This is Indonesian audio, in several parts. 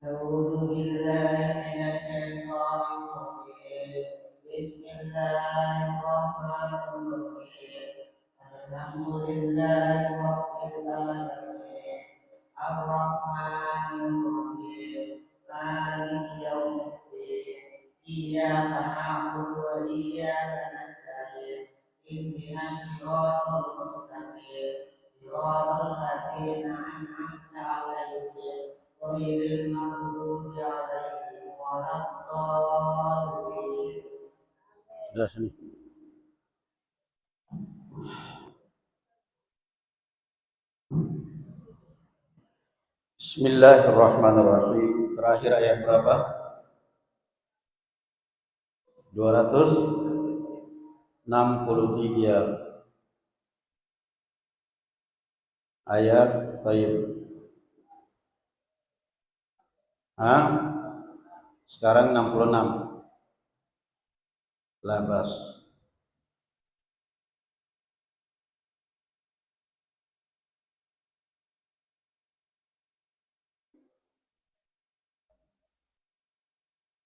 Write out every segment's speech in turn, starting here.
أعوذ بالله من الشيطان الرجيم بسم الله الرحمن الرحيم الحمد لله رب العالمين الرحمن الرحيم مالك يوم الدين إياك نعبد وإياك نستعين اهدنا الصراط المستقيم صراط الذين أنعمت عليهم غير المغضوب عليهم ولا الضالين. Sudah sini. Bismillahirrahmanirrahim. Terakhir ayat berapa? 263 ayat Taib. Sekarang 66. Labas.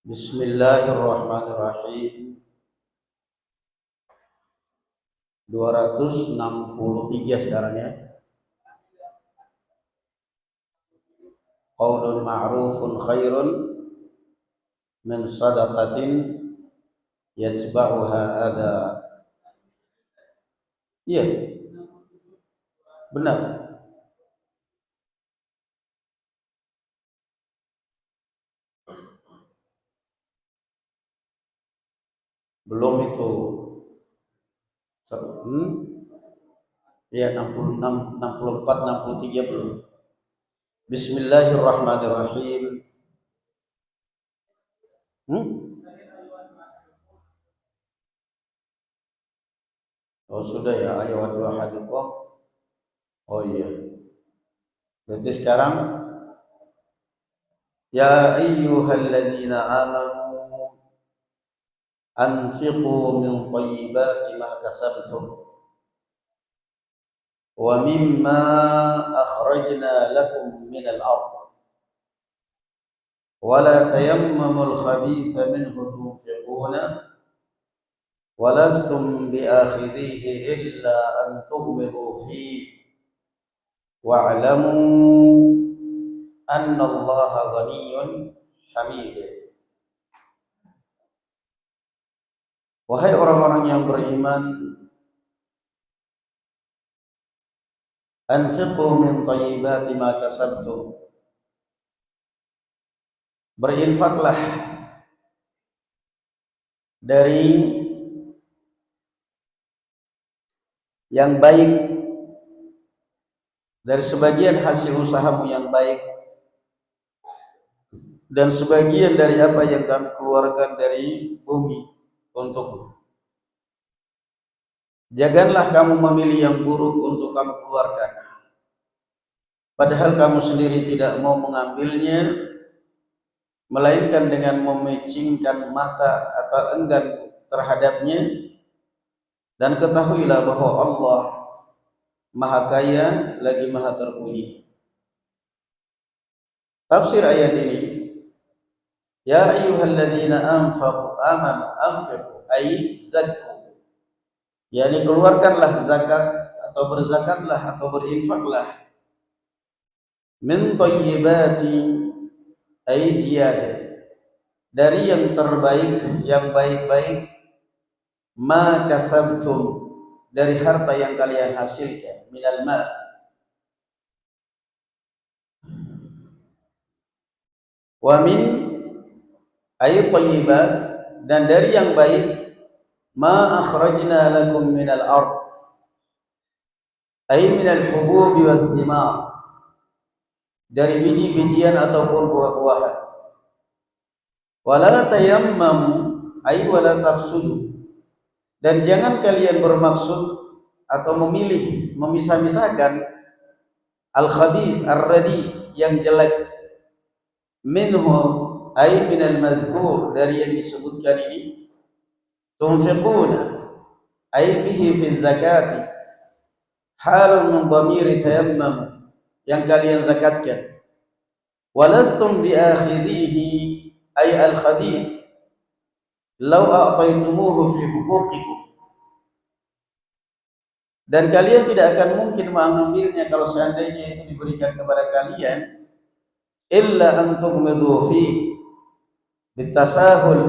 Bismillahirrahmanirrahim. 263 sekarang ya. Qaulun ma'rufun khairun min sadaqatin yatba'uha adha. Iya. Benar. Belum itu. Ya 66, 64, 63 belum. Bismillahirrahmanirrahim. Oh sudah ya, ayo dua hadikum. Oh iya. Berarti sekarang ya ayyuhalladzina amanu anfiqu min thayyibati ma kasabtum wa mimma akhrajna lakum min al-ardh wa la tayammamul khabitha minhu tunfiquna wa lastum biakhidhihi illa an tughmidu fihi wa'lamu anna Allaha ghaniyyun hamid. Wahai orang-orang yang beriman, anfiqu min thayyibati ma kasabtum, berinfaklah dari yang baik, dari sebagian hasil usahamu yang baik, dan sebagian dari apa yang kami keluarkan dari bumi untukmu. Janganlah kamu memilih yang buruk untuk kamu keluarkan, padahal kamu sendiri tidak mau mengambilnya, melainkan dengan memicingkan mata atau enggan terhadapnya. Dan ketahuilah bahwa Allah Maha Kaya lagi Maha Terpuji. Tafsir ayat ini, ya ayyuhalladzina amanu anfiqu ay zakku, yakni keluarkanlah zakat atau berzakatlah atau berinfaklah, min thayyibati ay jiyad, dari yang terbaik, yang baik-baik, ma kasabtum, dari harta yang kalian hasilkan, minal ma, wa min ay thayyibat, dan dari yang baik, ma akhrajna lakum minal ard ay minal hububi was thimar, dari biji-bijian ataupun buah-buahan. Wala tayammam ay wala taqsudu, dan jangan kalian bermaksud atau memilih, memisah-misahkan al-khabith ar-radi, yang jelek, minhu ay minal madhkur, dari yang disebutkan ini, tunfiquna ay bihi fi zakati, halun min dhamiri tayammam, yang kalian zakatkan, walastum biakhidhihi ay al-khabith law a'taytumuhu fi huquqikum, dan kalian tidak akan mungkin mengambilnya kalau seandainya itu diberikan kepada kalian, illa an tughmidu fi bitasahul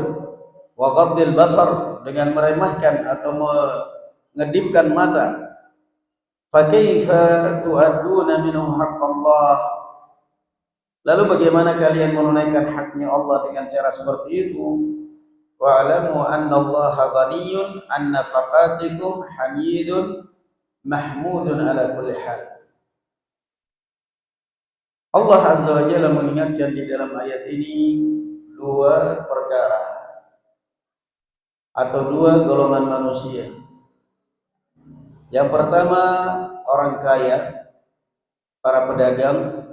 wa ghaddil basar, dengan meremehkan atau mengedipkan mata. Fa kaifa tu'adduna minhu haqqallah, lalu bagaimana kalian menunaikan haknya Allah dengan cara seperti itu? Wa'lamu anna Allaha ghaniyyun an nafaqatikum hamidun mahmudun ala kulli hal. Allah Azza wa Jalla mengingatkan di dalam ayat ini dua perkara atau dua golongan manusia. Yang pertama orang kaya, para pedagang.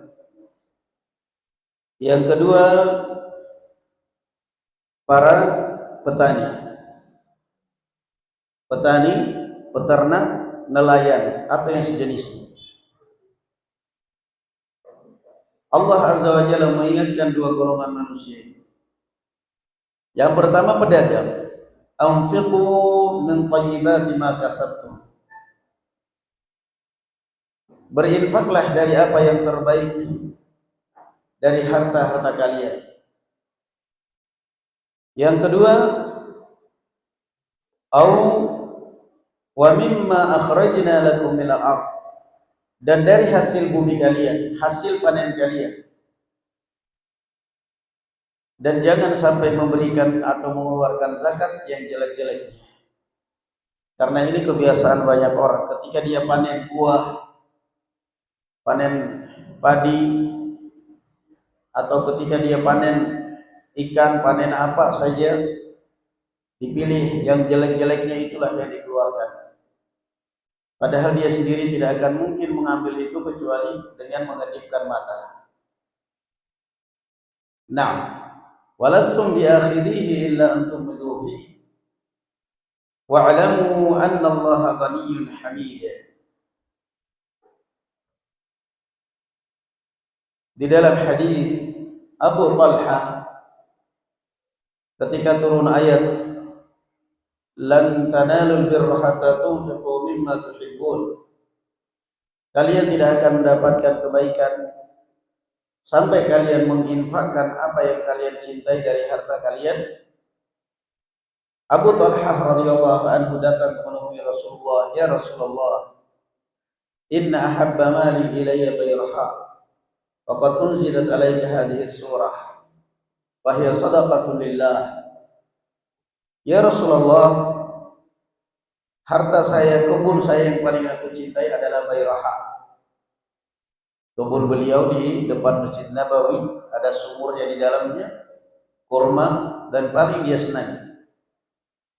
Yang kedua para petani, peternak, nelayan atau yang sejenisnya. Allah Azza wa Jalla mengingatkan dua golongan manusia. Yang pertama pedagang, anfiqu min thayyibati ma kasabtum, berinfaklah dari apa yang terbaik dari harta-harta kalian. Yang kedua, au wa mimma akhrajna lakum minal ardh, dan dari hasil bumi kalian, hasil panen kalian. Dan jangan sampai memberikan atau mengeluarkan zakat yang jelek-jeleknya. Karena ini kebiasaan banyak orang, ketika dia panen buah, panen padi, atau ketika dia panen ikan, panen apa saja, dipilih yang jelek-jeleknya itulah yang dikeluarkan. Padahal dia sendiri tidak akan mungkin mengambil itu kecuali dengan mengedipkan mata. Naam, walastum biakhidhihi illa an tughmidu fihi wa'lamu anna Allaha ghaniyyun hamid. Di dalam hadis Abu Talha ketika turun ayat lan tanalul birra hatta tunfiqu mimma tuhibbun, kalian tidak akan mendapatkan kebaikan sampai kalian menginfakkan apa yang kalian cintai dari harta kalian. Abu Talha radhiyallahu anhu datang menemui Rasulullah, ya Rasulullah, inna ahabba mali ilayya bayraha wa qad unzilat alayka hadhihi surah wa hiya sadaqatun lillah. Ya Rasulullah, harta saya, kebun saya yang paling aku cintai adalah Bayraha. Kebun beliau di depan Masjid Nabawi, ada sumurnya di dalamnya, kurma, dan paling dia senang.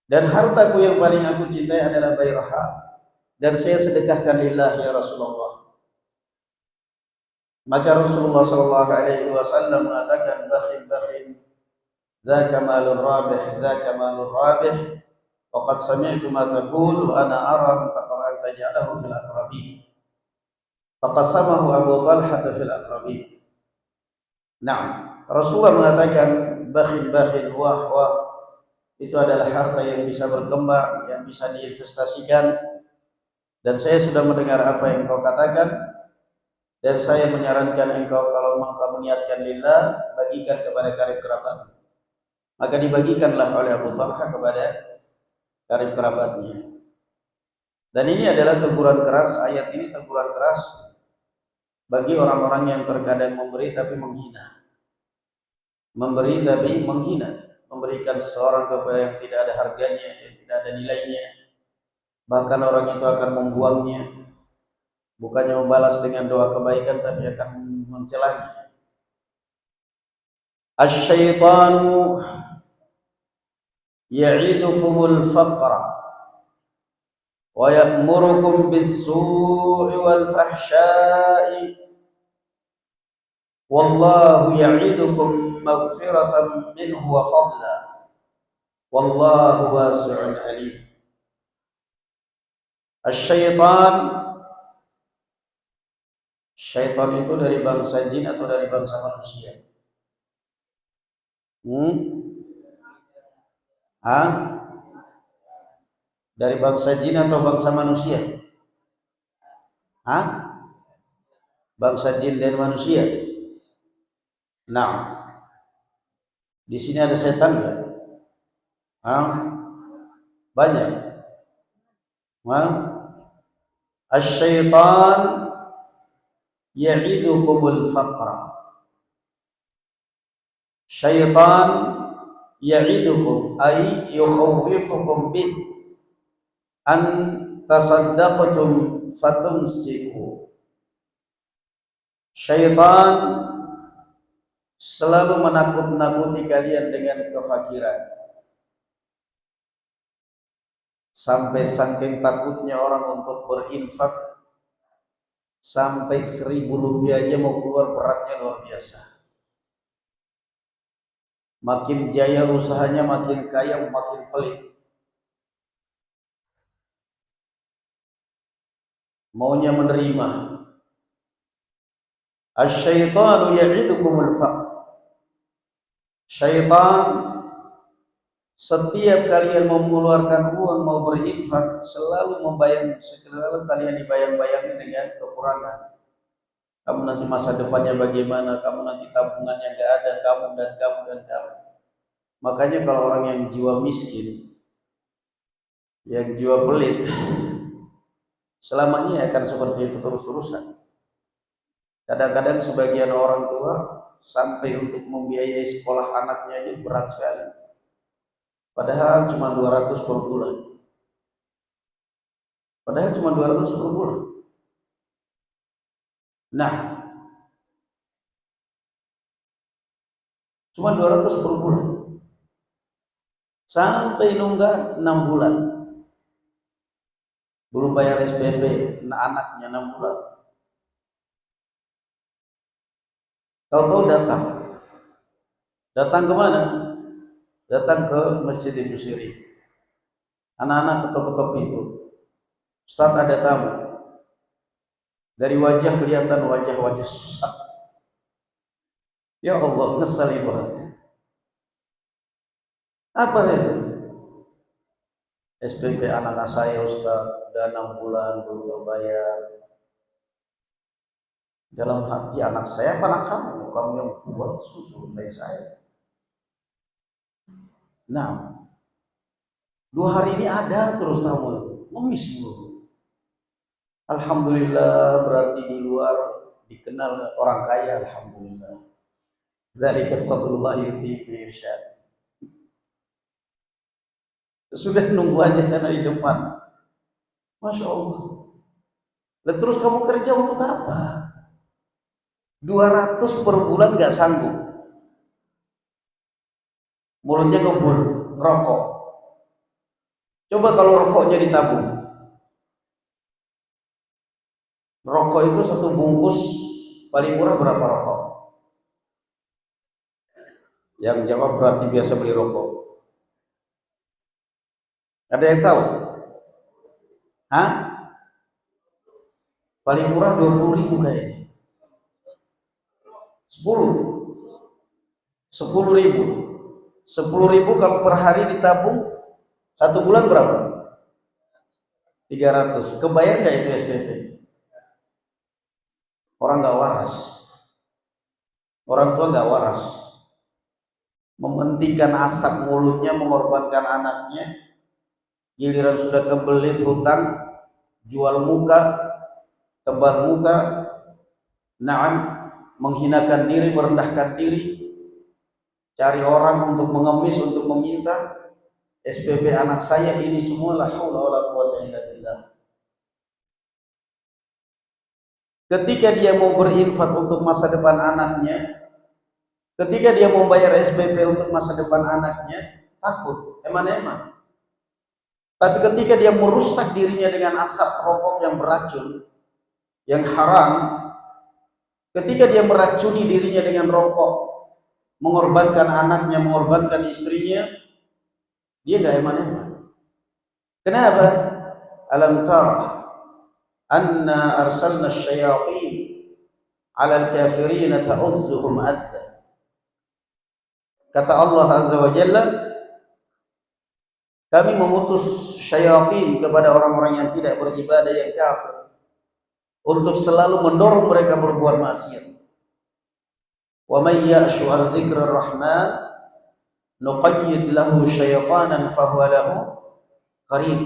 Dan hartaku yang paling aku cintai adalah Bayraha, dan saya sedekahkan lillah ya Rasulullah. Maka Rasulullah sallallahu alaihi wasallam mengatakan, bakhin dzaka malur rabih, dzaka malur rabih, waqad sami'tu ma taqul wa ana ara an taj'alahu fil aqrabin. Faqasamahu Abu Talha fil aqrabin. Naam, Rasulullah mengatakan bakhin, wah, itu adalah harta yang bisa berkembang, yang bisa diinvestasikan. Dan saya sudah mendengar apa yang kau katakan, dan saya menyarankan engkau kalau memang kamu niatkan lillah, bagikan kepada karib kerabat. Maka dibagikanlah oleh Abu Talha kepada karib kerabatnya. Dan ini adalah teguran keras, ayat ini teguran keras bagi orang-orang yang terkadang memberi tapi menghina. Memberi tapi menghina, memberikan seseorang kepada yang tidak ada harganya, yang tidak ada nilainya. Bahkan orang itu akan membuangnya, bukannya membalas dengan doa kebaikan tapi akan mencelanya. Asy-syaitanu ya'idukumul faqra wa ya'murukum bis-su'i wal fahsya'i wallahu ya'idukum maghfiratan minhu wa fadla wallahu wasi'un alim. Asy-syaitan Syaitan itu dari bangsa jin atau dari bangsa manusia? Hah? Dari bangsa jin atau bangsa manusia? Hah? Bangsa jin dan manusia. Nah, di sini ada setan nggak? Hah? Banyak. Hah? Asy-syaitan ya'idukumul faqra. Syaitan ya'idukum ay yukhawwifukum bih an tasaddaqtum fatumsiku. Syaitan selalu menakut-nakuti kalian dengan kefakiran. Sampai saking takutnya orang untuk berinfak, sampai 1.000 rupiah aja mau keluar beratnya luar biasa. Makin jaya usahanya, makin kaya, makin pelit. Maunya menerima. Asy-syaitanu ya'idukumul faqr. Syaitan setiap kalian mau mengeluarkan uang, mau berinfak, selalu kalian dibayang-bayangi dengan kekurangan. Kamu nanti masa depannya bagaimana, kamu nanti tabungannya nggak ada, kamu dan kamu dan kamu. Makanya kalau orang yang jiwa miskin, yang jiwa pelit, selamanya akan seperti itu terus-terusan. Kadang-kadang sebagian orang tua sampai untuk membiayai sekolah anaknya aja berat sekali. Padahal cuma 200 per bulan. Padahal cuma 200 per bulan. Nah, cuma 200 per bulan. Sampai nunggak 6 bulan. Belum bayar SPP, anaknya 6 bulan. Tahu-tahu datang. Datang ke mana? Datang ke Masjid Ibu Siri. Anak-anak ketok-ketok pintu. Ustaz, ada tamu. Dari wajah kelihatan wajah-wajah susah. Ya Allah, ngeselin banget. Apa itu? SPP anak saya Ustaz, udah 6 bulan belum terbayar. Dalam hati, anak saya apa anak kamu? Kamu yang buat susu saya. Nah, 2 hari ini ada terus tamu, ngemis mulu. Alhamdulillah, berarti di luar dikenal orang kaya, alhamdulillah. Dzalika fadlullah yu'tihi man yasha. Sudah nunggu aja karena di depan. Masya Allah. Dan terus kamu kerja untuk apa? 200 per bulan gak sanggup. Mulutnya ngebul, rokok. Coba kalau rokoknya ditabung. Rokok itu 1 bungkus paling murah berapa rokok? Yang jawab berarti biasa beli rokok. Ada yang tahu? Hah? Paling murah 20.000 kayaknya. 10.000 kalau per hari ditabung 1 bulan berapa? 300. Kebayar nggak itu SPP? Orang nggak waras, orang tua nggak waras, mementingkan asap mulutnya, mengorbankan anaknya. Giliran sudah kebelit hutang, jual muka, tebal muka, naam, menghinakan diri, merendahkan diri, cari orang untuk mengemis, untuk meminta. SPP anak saya ini semua la haula wala quwwata illa billah. Ketika dia mau berinfak untuk masa depan anaknya, ketika dia mau bayar SPP untuk masa depan anaknya, takut, eman-eman. Tapi ketika dia merusak dirinya dengan asap rokok yang beracun, yang haram, ketika dia meracuni dirinya dengan rokok, mengorbankan anaknya, mengorbankan istrinya, dia gak eman-eman. Kenapa? Alam tara anna arsalna syayatin 'alal kafirin ta'uzzuhum azza. Kata Allah Azza wa Jalla, kami mengutus syaitan kepada orang-orang yang tidak beribadah, yang kafir, untuk selalu mendorong mereka berbuat maksiat. Wa may ya'shu 'an dzikrir rahman nuqayyid lahu syaitanan fahuwa lahu qarin.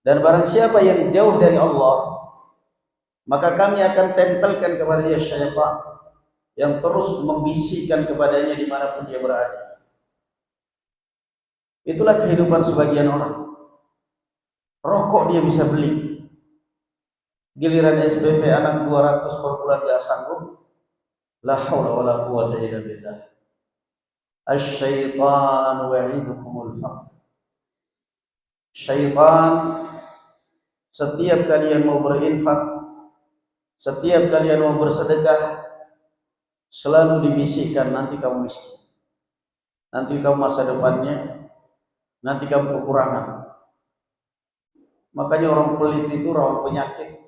Dan barang siapa yang jauh dari Allah, maka kami akan tempelkan kepada dia syaitan yang terus membisikkan kepadanya dimanapun dia berada. Itulah kehidupan sebagian orang. Rokok dia bisa beli, giliran SPP anak 200 per bulan gak sanggup. La haula wala quwwata illa billah. Asy-syaitanu ya'idukumul faqr. Syaitan setiap kalian mau berinfak, setiap kalian mau bersedekah, selalu dibisikkan, nanti kamu miskin, nanti kamu masa depannya, nanti kamu kekurangan. Makanya orang pelit itu rawan penyakit.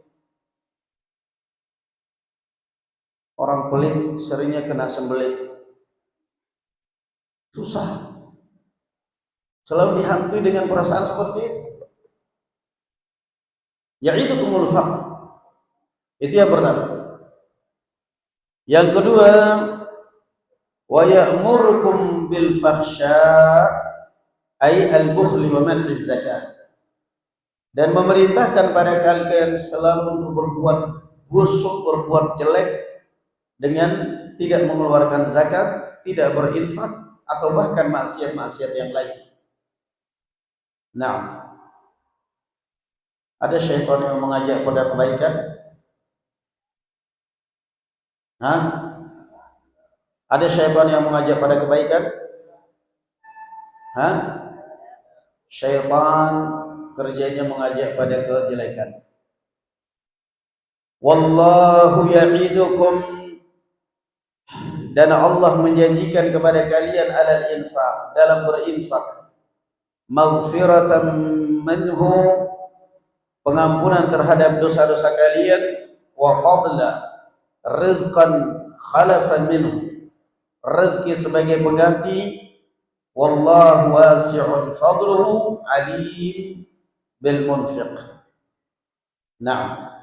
Orang pelit seringnya kena sembelit. Susah. Selalu dihantui dengan perasaan seperti itu. Ya'idukumul faqr. Itu yang pertama. Yang kedua, wa ya'murukum bil fakhsya' ay al-bukhli wa man'iz zakat. Dan memerintahkan pada kalian selalu untuk berbuat busuk, berbuat jelek dengan tidak mengeluarkan zakat, tidak berinfak, atau bahkan maksiat-maksiat yang lain. Nah, ada syaitan yang mengajak pada kebaikan? Hah? Ada syaitan yang mengajak pada kebaikan? Hah? Syaitan kerjanya mengajak pada kejelekan. Wallahu ya'idukum, dan Allah menjanjikan kepada kalian alal infaq, dalam berinfak, maghfiratan minhu, pengampunan terhadap dosa-dosa kalian, wa fadla, rizqan khalafan minhu, rezeki sebagai pengganti, wallahu wasi'un fadluhu alim bil munfiq. Nah,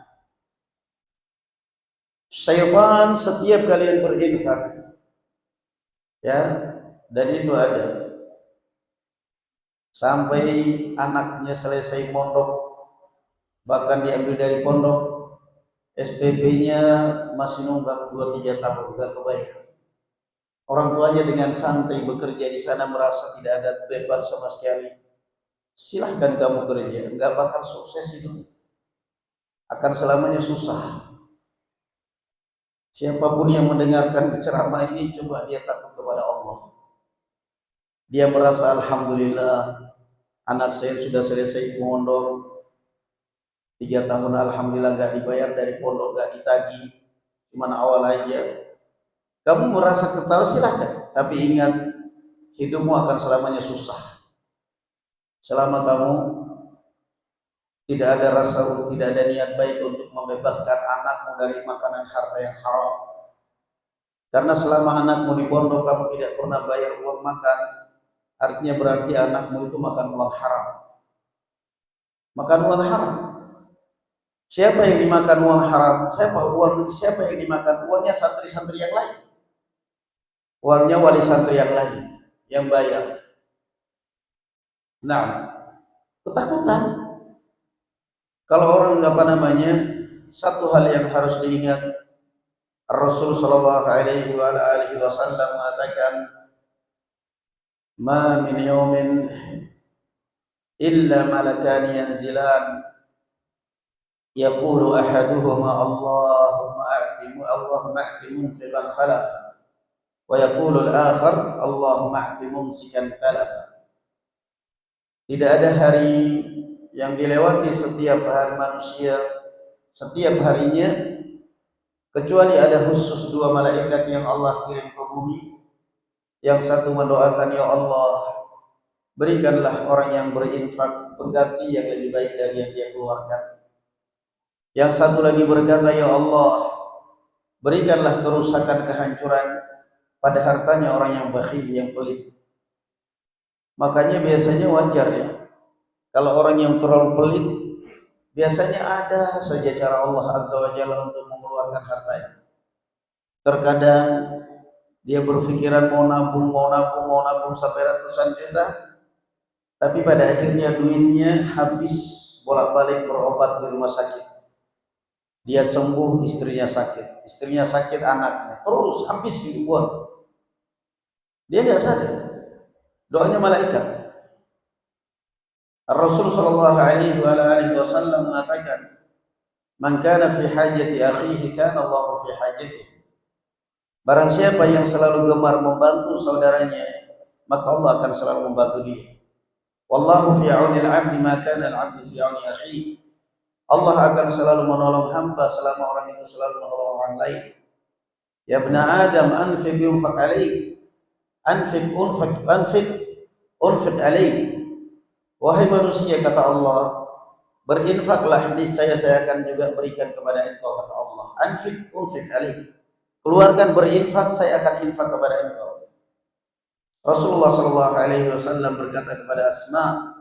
syaitan setiap kalian berinfak, ya, dan itu ada sampai anaknya selesai pondok, bahkan diambil dari pondok, SPP-nya masih nunggak 2-3 tahun gak kebayar. Orang tuanya dengan santai bekerja di sana, merasa tidak ada beban sama sekali. Silahkan kamu kerja, nggak bakal sukses hidup, akan selamanya susah. Siapapun yang mendengarkan ceramah ini, coba dia takut kepada Allah. Dia merasa alhamdulillah, anak saya sudah selesai pondok 3 tahun, alhamdulillah nggak dibayar dari pondok, nggak ditagih, cuman awal aja. Kamu merasa ketawa, silahkan, tapi ingat, hidupmu akan selamanya susah. Selama kamu tidak ada rasa, tidak ada niat baik untuk membebaskan anakmu dari makanan harta yang haram. Karena selama anakmu di pondok kamu tidak pernah bayar uang makan, artinya berarti anakmu itu makan uang haram. Makan uang haram. Siapa yang dimakan uang haram? Siapa yang dimakan? Uangnya santri-santri yang lain. Uangnya wali santri yang lain yang bayar. Nah, ketakutan. Kalau orang satu hal yang harus diingat, Rasul sallallahu alaihi wasallam mengatakan, "Ma min yawmin illa malakani yanzilan yaqulu ahaduhuma Allahumma a'ti munfiqan khalafa wa yaqulu al-akhar Allahumma a'ti mumsikan talafa." Tidak ada hari yang dilewati setiap hari manusia, setiap harinya, kecuali ada khusus 2 malaikat yang Allah kirim ke bumi. Yang satu mendoakan, ya Allah, berikanlah orang yang berinfak pengganti yang lebih baik dari yang dia keluarkan. Yang satu lagi berkata, ya Allah, berikanlah kerusakan, kehancuran pada hartanya orang yang bakhil, yang pelit. Makanya biasanya wajar ya, kalau orang yang terlalu pelit, biasanya ada saja cara Allah Azza wa Jalla untuk mengeluarkan hartanya. Terkadang dia berpikiran mau nabung sampai ratusan juta, tapi pada akhirnya duitnya habis bolak-balik berobat di rumah sakit. Dia sembuh, istrinya sakit anaknya, terus habis dibuang. Dia nggak sadar, doanya malaikat. Rasul sallallahu alaihi wasallam mengatakan, "Man kana fi hajati akhihi kana Allah fi hajatihi." Barang siapa yang selalu gemar membantu saudaranya, maka Allah akan selalu membantu dia. Wallahu fi auni al-'abdi ma kana al-'abdu fi auni akhihi. Allah akan selalu menolong hamba selama orang itu selalu menolong orang lain. Ya ibn Adam, anfiq yunfaq alaik. Unfiq alaik. Wahai manusia, kata Allah, berinfaklah, niscaya saya akan juga berikan kepada engkau, kata Allah. Unfiq alaik. Keluarkan, berinfak, saya akan infak kepada engkau. Rasulullah sallallahu alaihi wasallam berkata kepada Asma,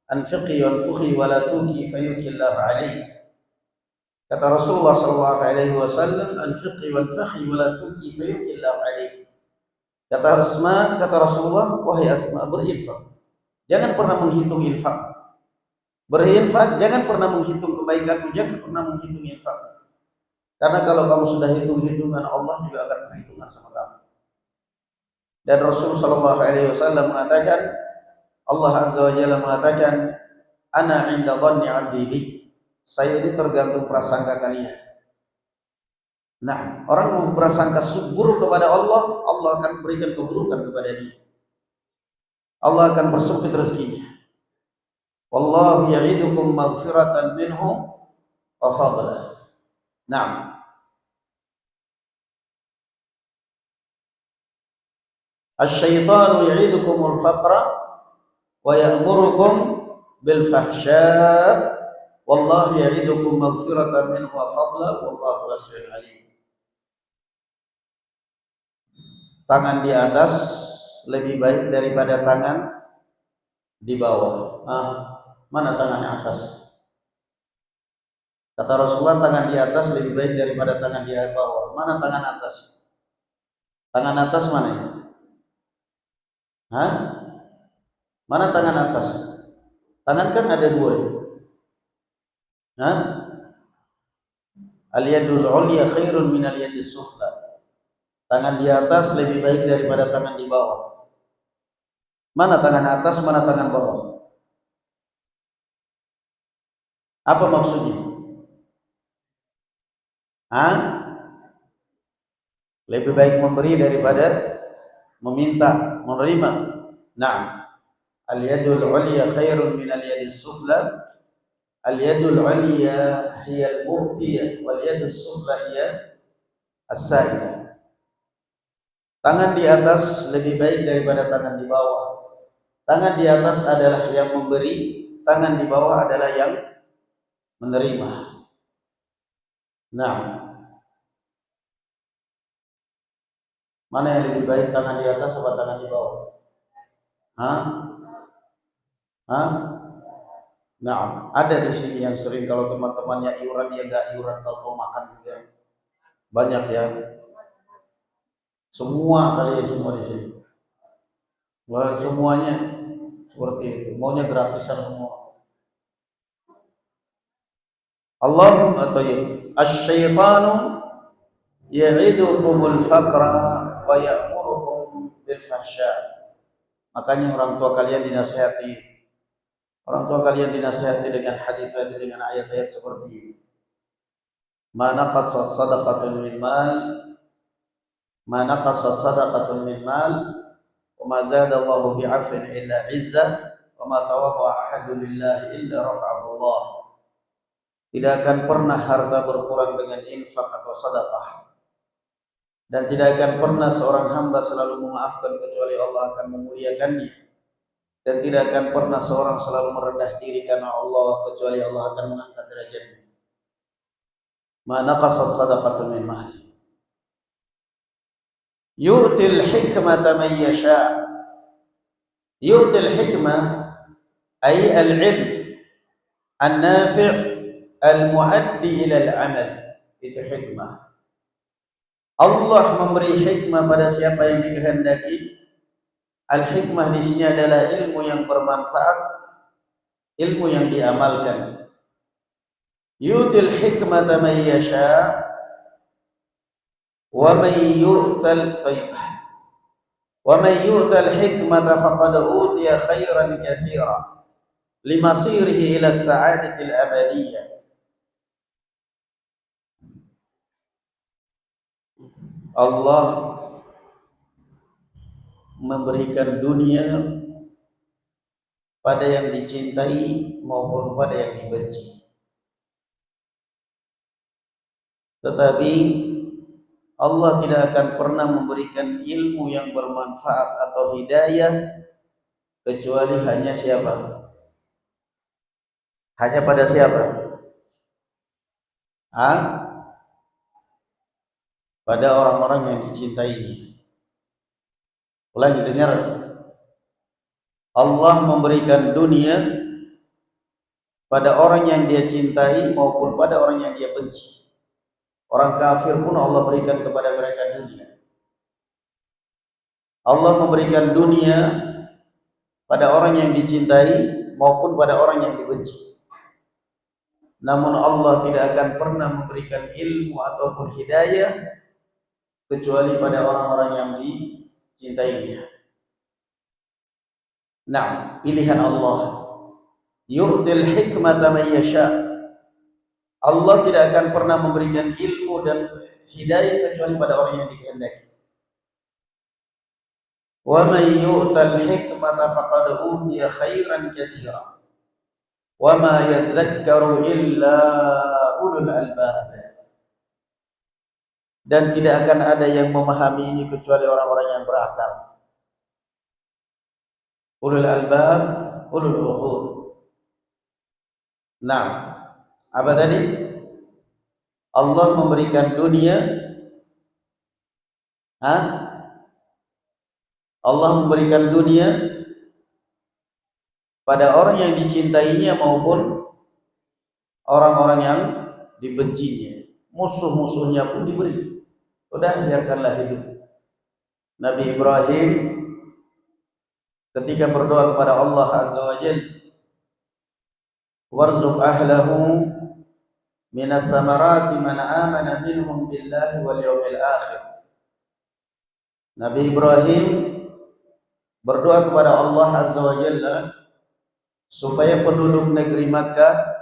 anfiqi wanfukhi wa la tuki fayukillahu alaik. Kata Rasulullah sallallahu alaihi wasallam, anfiqi wanfukhi wa la tuki fayukillahu alaik. Kata Asma, kata Rasulullah, wahai Asma, berinfak, jangan pernah menghitung infak. Berinfak, jangan pernah menghitung kebaikanmu, jangan pernah menghitung infak. Karena kalau kamu sudah hitung-hitungan, Allah juga akan berhitungan sama kamu. Dan Rasul sallallahu alaihi wasallam mengatakan, Allah Azza wa Jalla mengatakan, ana 'inda dhanni 'abdi bi. Saya ini tergantung prasangka kalian. Nah, orang yang berprasangka buruk kepada Allah, Allah akan berikan keburukan kepada dia. Allah akan bersempit rezekinya. Wallahu ya'idukum maghfiratan minhu wa fadla. Naam. Asy-syaitanu ya'idukumul faqra wa ya'murukum bil fahsya wallahu ya'idukum maghfiratan minhu wa fadla wallahu wasi'un alim. Tangan di atas lebih baik daripada tangan di bawah. Mana tangan di atas? Kata Rasulullah, tangan di atas lebih baik daripada tangan di bawah. Mana tangan atas? Tangan atas mana? Mana tangan atas? Tangan kan ada dua. Al-yadul ulya khairun min al-yadis sufla. Tangan di atas lebih baik daripada tangan di bawah. Mana tangan atas, mana tangan bawah? Apa maksudnya? Lebih baik memberi daripada meminta, menerima. Naam. Al-yadul ulya khairun min al-yadis sufla. Al-yadul ulya hiya al-mu'tiyah wal yadus sufla hiya as-sa'ilah. Tangan di atas lebih baik daripada tangan di bawah. Tangan di atas adalah yang memberi, tangan di bawah adalah yang menerima. Nah, mana yang lebih baik, tangan di atas atau tangan di bawah? Nah, ada di sini yang sering kalau teman-temannya iuran, dia nggak iuran, tahu makan juga banyak ya. Semua kalian semua di sini, semuanya seperti itu, maunya gratisan semua. Allahumma tayyib. Asy-syaitanu ya'idukumul faqra wa ya'murukum bil fahsya. Makanya orang tua kalian dinasihati. Orang tua kalian dinasihati dengan hadis, dengan ayat-ayat seperti ini. Ma naqasat sadaqatun min mal, ma naqasat sadaqatun min mal, wa ma zada Allahu bi'afin illa 'izzah, wa ma tawadda'a ahadun lillahi illa rafa'ahu Allah. Tidak akan pernah harta berkurang dengan infak atau sedekah, dan tidak akan pernah seorang hamba selalu memaafkan kecuali Allah akan memuliakannya, dan tidak akan pernah seorang selalu merendah diri karena Allah kecuali Allah akan mengangkat derajatnya. Ma naqasat sadaqatun min mal. yu'til hikmata man yasha. Yu'til hikmah ay al-ilm an-nafi' al-muaddi ila al-amal. Itu hikmah. Allah memberi hikmah pada siapa yang dikehendaki. Al-hikmah di sini adalah ilmu yang bermanfaat, ilmu yang diamalkan. Yu'til hikmata man yasha wa man yu'tal tayyibah. وَمَنْ يُؤْتَ الْحِكْمَةَ فَقَدْ أُوتِيَ خَيْرًا كَثِيرًا لِمَصِيرِهِ إِلَى السَّعَادَةِ الْأَبَدِيَّةِ. Allah memberikan dunia pada yang dicintai maupun pada yang dibenci. Tetapi Allah tidak akan pernah memberikan ilmu yang bermanfaat atau hidayah kecuali hanya siapa? Hanya pada siapa? Pada orang-orang yang dicintainya. Ulangi, dengar. Allah memberikan dunia pada orang yang dia cintai maupun pada orang yang dia benci. Orang kafir pun Allah berikan kepada mereka dunia. Allah memberikan dunia pada orang yang dicintai maupun pada orang yang dibenci. Namun Allah tidak akan pernah memberikan ilmu ataupun hidayah kecuali pada orang-orang yang dicintainya. Nah, pilihan Allah. Yu'til hikmata man yasha. Allah tidak akan pernah memberikan ilmu dan hidayah kecuali pada orang yang dikehendaki. Wa man yu'tal hikmata faqad utiya khairan katsiran. Wa ma yadhakkaru illa ulul albab. Dan tidak akan ada yang memahami ini kecuali orang-orang yang berakal. Ulul albab, ulul uqul. Nah, apa tadi? Allah memberikan dunia. Allah memberikan dunia pada orang yang dicintainya maupun orang-orang yang dibencinya. Musuh-musuhnya pun diberi. Udah, biarkanlah hidup. Nabi Ibrahim ketika berdoa kepada Allah Azza wa Jalla, warzuq ahlahu minas samarati man amana minhum billahi wal yawmil akhir. Nabi Ibrahim berdoa kepada Allah Azza wa Jalla supaya penduduk negeri Makkah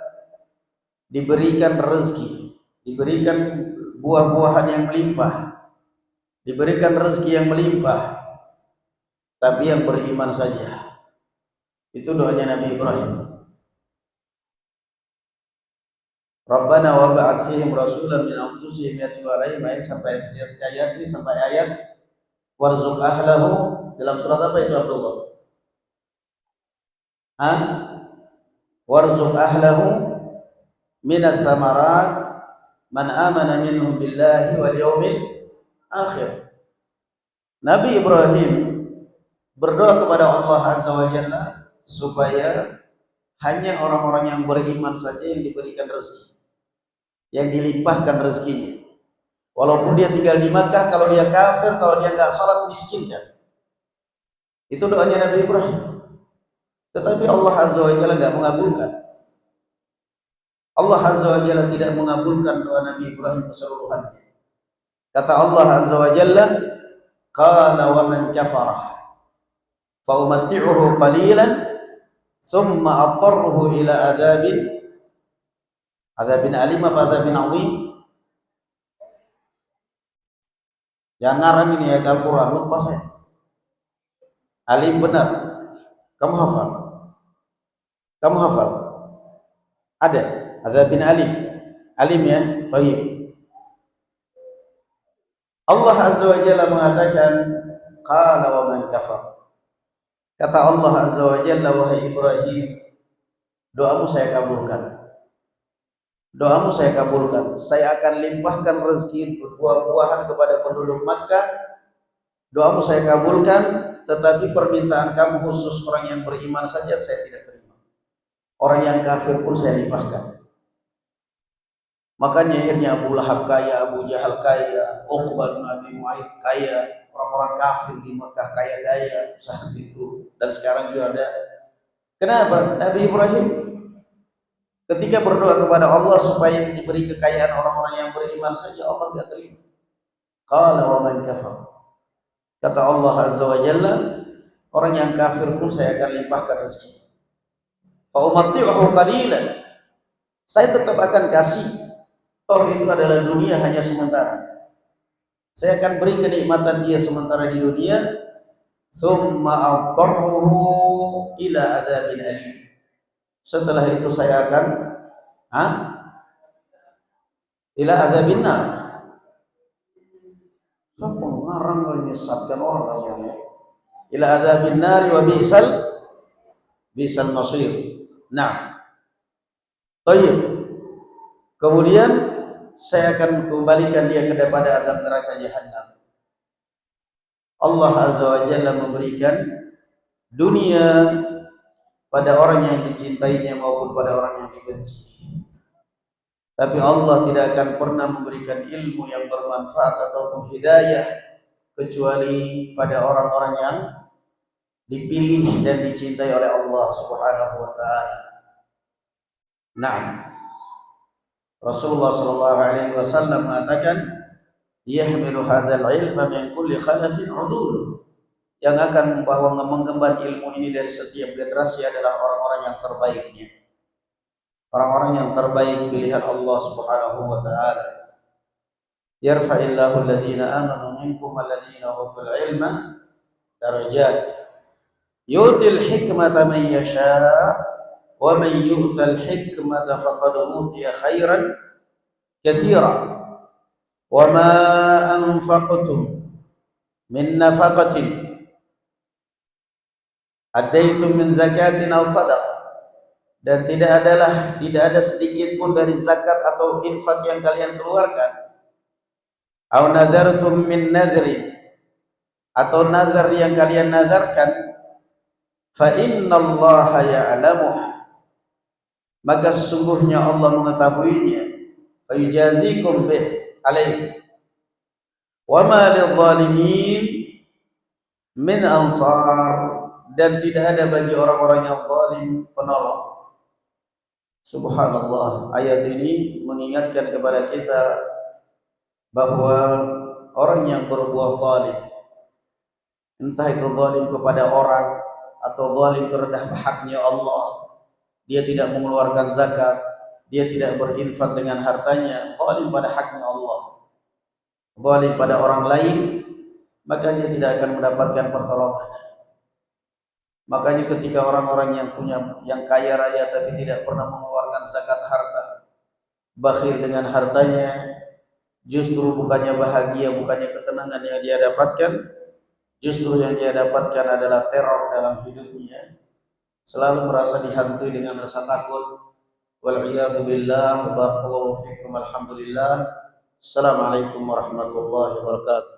diberikan rezeki, diberikan buah-buahan yang melimpah, diberikan rezeki yang melimpah, tapi yang beriman saja. Itu doanya Nabi Ibrahim. Rabbana wa ba'ath fihim rasulan min anfusihim yatlu 'alaihim sampai ayat ini, sampai ayat warzuq ahlahu. Dalam surat apa itu, Abdullah? Warzuq ahlahu minas samarat man amana minhum billahi wal yawmil akhir. Nabi Ibrahim berdoa kepada Allah Azza wa Jalla supaya hanya orang-orang yang beriman saja yang diberikan rezeki, yang dilimpahkan rezekinya. Walaupun dia tinggal di Makkah, kalau dia kafir, kalau dia enggak salat, miskin kan. Itu doanya Nabi Ibrahim. Tetapi Allah Azza wa Jalla enggak mengabulkan. Allah Azza wa Jalla tidak mengabulkan doa Nabi Ibrahim keseluruhannya. Kata Allah Azza wa Jalla, qala wa man kafara fa umatti'uhu qalilan thumma atarruhu ila adabin alim apa adabin azim. Jangan ngarang ini ayat Al-Quran, lupa saya. Alim benar. Kamu hafal? Kamu hafal? Ada adabin alim. Alim ya, baik. Allah Azza wa Jalla mengatakan qala wa man kafar. Kata Allah Azza wa Jalla, wahai Ibrahim, doamu saya kabulkan. Doamu saya kabulkan. Saya akan limpahkan rezeki buah-buahan kepada penduduk Makkah doamu saya kabulkan, tetapi permintaan kamu khusus orang yang beriman saja saya tidak terima. Orang yang kafir pun saya limpahkan. Makanya akhirnya Abu Lahab kaya, Abu Jahal kaya, Uqbah bin Abi Mu'ayth kaya, orang-orang kafir di Mekah kaya-kaya saat itu, dan sekarang juga ada. Kenapa? Nabi Ibrahim ketika berdoa kepada Allah supaya diberi kekayaan orang-orang yang beriman saja, Allah tidak terima. Qala wa man kafar. Kata Allah Azza wa Jalla, orang yang kafir pun saya akan limpahkan rezeki. Fa umatti'uhu qalilan. Saya tetap akan kasih. Toh itu adalah dunia hanya sementara. Saya akan beri kenikmatan dia sementara di dunia. Tsumma aqarruhu ila adzabin alim. Setelah itu saya akan ila adzabin nar. Siapa ngarang menyesatkan orang namanya? Ila adzabin nar wa bi'sal masir. Nah, baik. Kemudian saya akan kembalikan dia kepada azab neraka jahanam. Allah Azza wa Jalla memberikan dunia pada orang yang dicintainya maupun pada orang yang dibenci. Tapi Allah tidak akan pernah memberikan ilmu yang bermanfaat ataupun hidayah kecuali pada orang-orang yang dipilih dan dicintai oleh Allah Subhanahu wa taala. Nah, Rasulullah sallallahu alaihi wasallam mengatakan, "Yahmilu hadzal ilma min kulli khalafin udul." Yang akan membawa mengemban ilmu ini dari setiap generasi adalah orang-orang yang terbaiknya. Orang-orang yang terbaik pilihan Allah Subhanahu wa taala. Yarfa'illahu alladhina amanu minkum alladhina utul ilma darajat. Yu'til hikmata man yasha' wa man yu'tal hikmata faqad utiya khairan katsira. Wa ma anfaqtum min nafaqatin adaitum min zakatin aw sadaqah, dan tidak ada sedikit pun dari zakat atau infak yang kalian keluarkan, aw nadartum min nadrin, atau nazar yang kalian nazarkan, fa innallaha ya'lamuh, maka sesungguhnya Allah mengetahuinya, fa yujazikum bih alaihi, wa ma lidh-dhalimin min ansar, dan tidak ada bagi orang-orang yang zalim penolong. Subhanallah, ayat ini mengingatkan kepada kita bahwa orang yang berbuat zalim, entah itu zalim kepada orang atau zalim terhadap haknya Allah, dia tidak mengeluarkan zakat, dia tidak berinfak dengan hartanya, zalim pada haknya Allah, zalim pada orang lain, maka dia tidak akan mendapatkan pertolongan. Makanya ketika orang-orang yang kaya raya tapi tidak pernah mengeluarkan zakat harta, bakhil dengan hartanya, justru bukannya bahagia, bukannya ketenangan yang dia dapatkan, justru yang dia dapatkan adalah teror dalam hidupnya. Selalu merasa dihantui dengan rasa takut. Wal'iyadu billah. Barakallahu fikum. Alhamdulillah. Assalamualaikum warahmatullahi wabarakatuh.